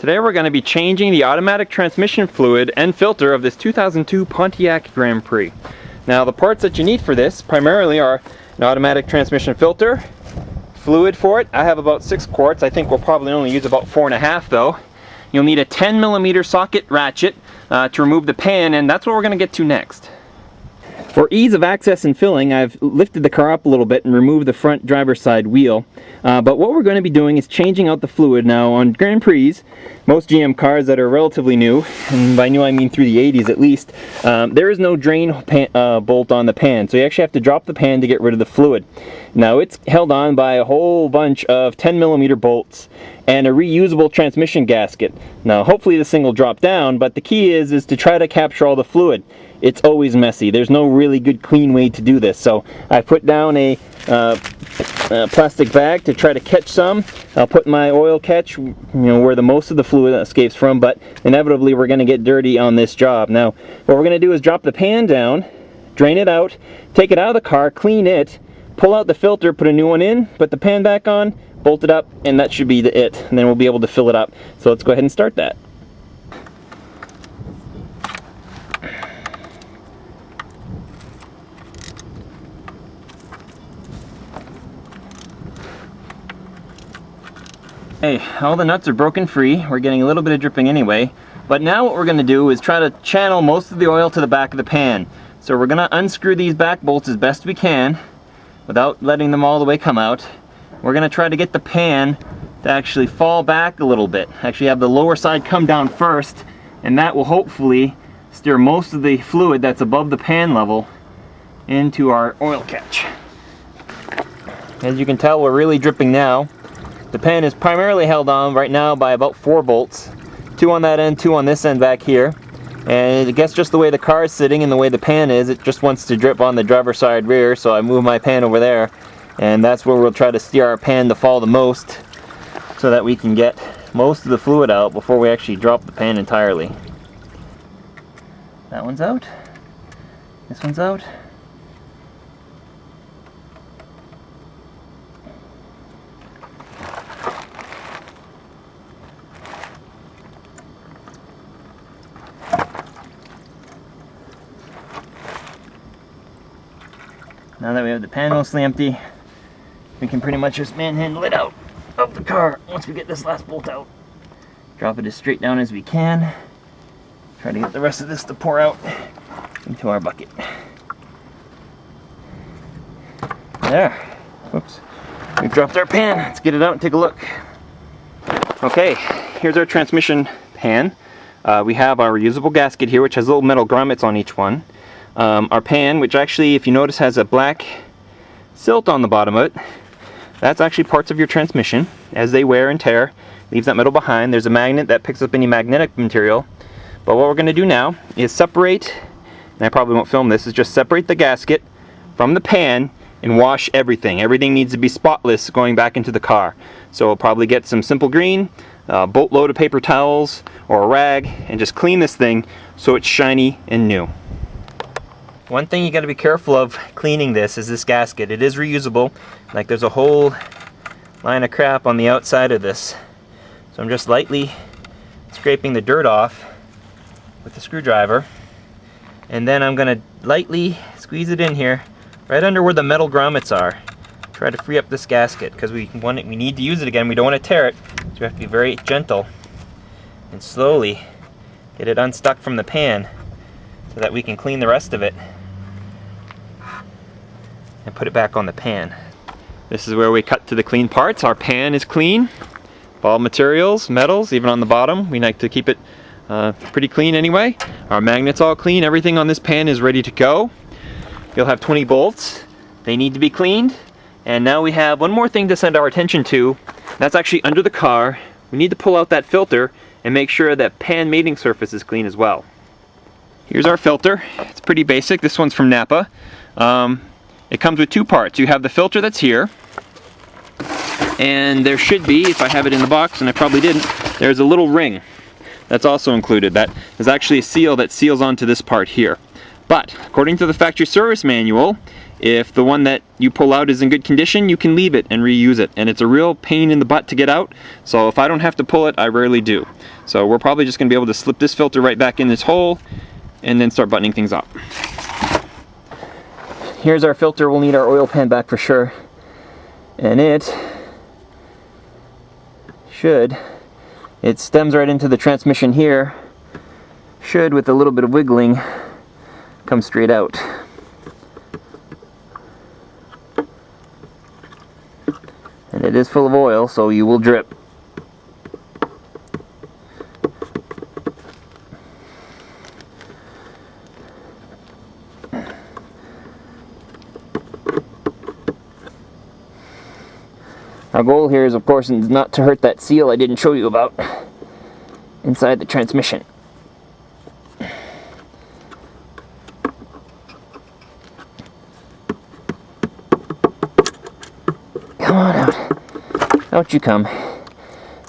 Today we're going to be changing the automatic transmission fluid and filter of this 2002 Pontiac Grand Prix. Now the parts that you need for this primarily are an automatic transmission filter, fluid for it. I have about 6 quarts. I think we'll probably only use about 4.5 though. You'll need a 10mm socket ratchet to remove the pan, and that's what we're going to get to next. For ease of access and filling, I've lifted the car up a little bit and removed the front driver's side wheel. But what we're going to be doing is changing out the fluid. Now on Grand Prix, most GM cars that are relatively new, and by new I mean through the 80s at least, there is no drain bolt on the pan. So you actually have to drop the pan to get rid of the fluid. Now it's held on by a whole bunch of 10mm bolts and a reusable transmission gasket. Now hopefully this thing will drop down, but the key is to try to capture all the fluid. It's always messy. There's no really good clean way to do this. So I put down a plastic bag to try to catch some. I'll put my oil catch, where the most of the fluid escapes from, but inevitably we're going to get dirty on this job. Now what we're going to do is drop the pan down, drain it out, take it out of the car, clean it, pull out the filter, put a new one in, put the pan back on, bolt it up, and that should be it. And then we'll be able to fill it up. So let's go ahead and start that. Hey, all the nuts are broken free. We're getting a little bit of dripping anyway. But now what we're going to do is try to channel most of the oil to the back of the pan. So we're going to unscrew these back bolts as best we can without letting them all the way come out. We're going to try to get the pan to actually fall back a little bit. Actually have the lower side come down first, and that will hopefully steer most of the fluid that's above the pan level into our oil catch. As you can tell, we're really dripping now. The pan is primarily held on right now by about 4 bolts. 2 on that end, 2 on this end back here. And I guess just the way the car is sitting and the way the pan is, it just wants to drip on the driver's side rear, so I move my pan over there. And that's where we'll try to steer our pan to fall the most, so that we can get most of the fluid out before we actually drop the pan entirely. That one's out. This one's out. Now that we have the pan mostly empty, we can pretty much just manhandle it out of the car once we get this last bolt out. Drop it as straight down as we can. Try to get the rest of this to pour out into our bucket. There. Whoops. We've dropped our pan. Let's get it out and take a look. Okay, here's our transmission pan. We have our reusable gasket here, which has little metal grommets on each one. Our pan, which actually, if you notice, has a black silt on the bottom of it. That's actually parts of your transmission. As they wear and tear, leaves that metal behind. There's a magnet that picks up any magnetic material. But what we're going to do now is separate, and I probably won't film this, is just separate the gasket from the pan and wash everything. Everything needs to be spotless going back into the car. So we'll probably get some simple green, a boatload of paper towels, or a rag, and just clean this thing so it's shiny and new. One thing you got to be careful of cleaning this is this gasket. It is reusable. Like, there's a whole line of crap on the outside of this. So I'm just lightly scraping the dirt off with the screwdriver. And then I'm going to lightly squeeze it in here, right under where the metal grommets are. Try to free up this gasket, because we need to use it again. We don't want to tear it. So we have to be very gentle and slowly get it unstuck from the pan so that we can clean the rest of it and put it back on the pan. This is where we cut to the clean parts. Our pan is clean. All materials, metals, even on the bottom. We like to keep it pretty clean anyway. Our magnet's all clean. Everything on this pan is ready to go. You'll have 20 bolts. They need to be cleaned. And now we have one more thing to send our attention to. That's actually under the car. We need to pull out that filter and make sure that pan mating surface is clean as well. Here's our filter. It's pretty basic. This one's from Napa. It comes with 2 parts. You have the filter that's here, and there should be, if I have it in the box, and I probably didn't, there's a little ring that's also included. That is actually a seal that seals onto this part here. But according to the factory service manual, If the one that you pull out is in good condition, you can leave it and reuse it. And it's a real pain in the butt to get out, so if I don't have to pull it, I rarely do. So we're probably just going to be able to slip this filter right back in this hole and then start buttoning things up. Here's our filter. We'll need our oil pan back for sure. And it stems right into the transmission here. Should, with a little bit of wiggling, come straight out. And it is full of oil, so you will drip. Our goal here is, of course, not to hurt that seal I didn't show you about inside the transmission. Come on out. Out you come.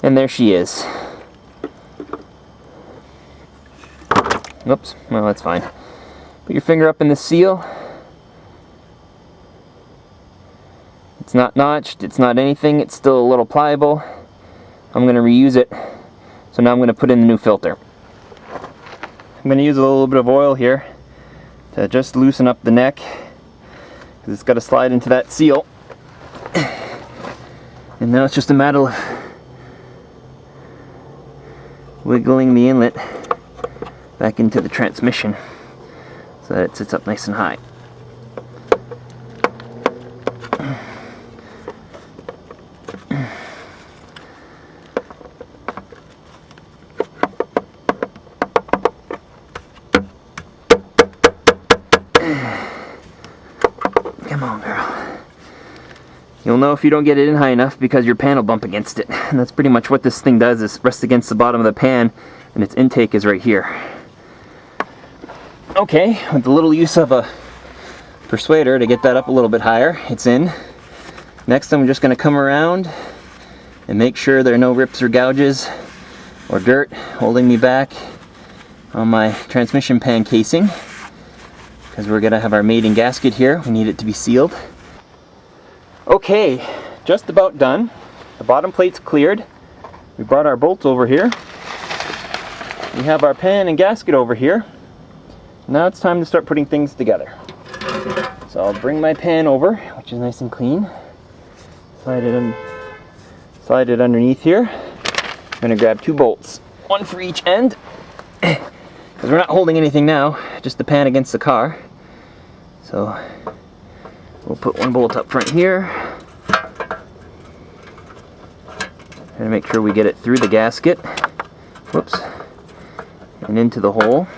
And there she is. Oops, well, that's fine. Put your finger up in the seal. It's not notched, it's not anything, it's still a little pliable. I'm going to reuse it. So now I'm going to put in the new filter. I'm going to use a little bit of oil here to just loosen up the neck, because it's got to slide into that seal. And now it's just a matter of wiggling the inlet back into the transmission so that it sits up nice and high. Come on, girl. You'll know if you don't get it in high enough because your pan will bump against it. And that's pretty much what this thing does, is rests against the bottom of the pan, and its intake is right here. Okay, with a little use of a persuader to get that up a little bit higher, it's in. Next I'm just going to come around and make sure there are no rips or gouges or dirt holding me back on my transmission pan casing, because we're going to have our mating gasket here. We need it to be sealed. Okay, just about done. The bottom plate's cleared. We brought our bolts over here. We have our pan and gasket over here. Now it's time to start putting things together. So I'll bring my pan over, which is nice and clean. Slide it underneath here. I'm going to grab 2 bolts, one for each end, because we're not holding anything now, just the pan against the car. So we'll put 1 bolt up front here. And make sure we get it through the gasket. Whoops. And into the hole.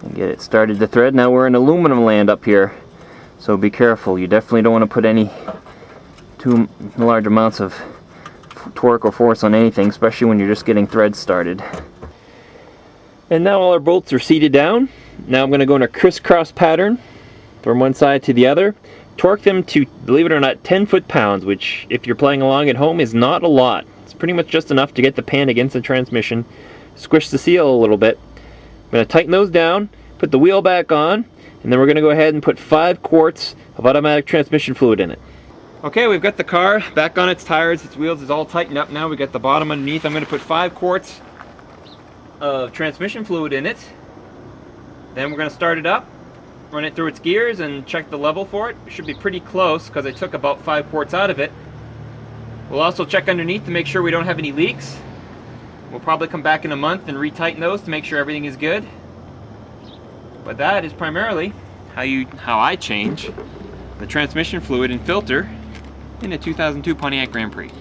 And get it started to thread. Now we're in aluminum land up here, so be careful. You definitely don't want to put any too large amounts of torque or force on anything, especially when you're just getting threads started. And now all our bolts are seated down. Now I'm going to go in a crisscross pattern from one side to the other. Torque them to, believe it or not, 10 foot-pounds, which, if you're playing along at home, is not a lot. It's pretty much just enough to get the pan against the transmission, squish the seal a little bit. I'm going to tighten those down, put the wheel back on, and then we're going to go ahead and put 5 quarts of automatic transmission fluid in it. Okay, we've got the car back on its tires, its wheels is all tightened up now. We got the bottom underneath. I'm going to put 5 quarts of transmission fluid in it. Then we're going to start it up, run it through its gears, and check the level for it. It should be pretty close because I took about 5 quarts out of it. We'll also check underneath to make sure we don't have any leaks. We'll probably come back in a month and retighten those to make sure everything is good. But that is primarily how I change the transmission fluid and filter in a 2002 Pontiac Grand Prix.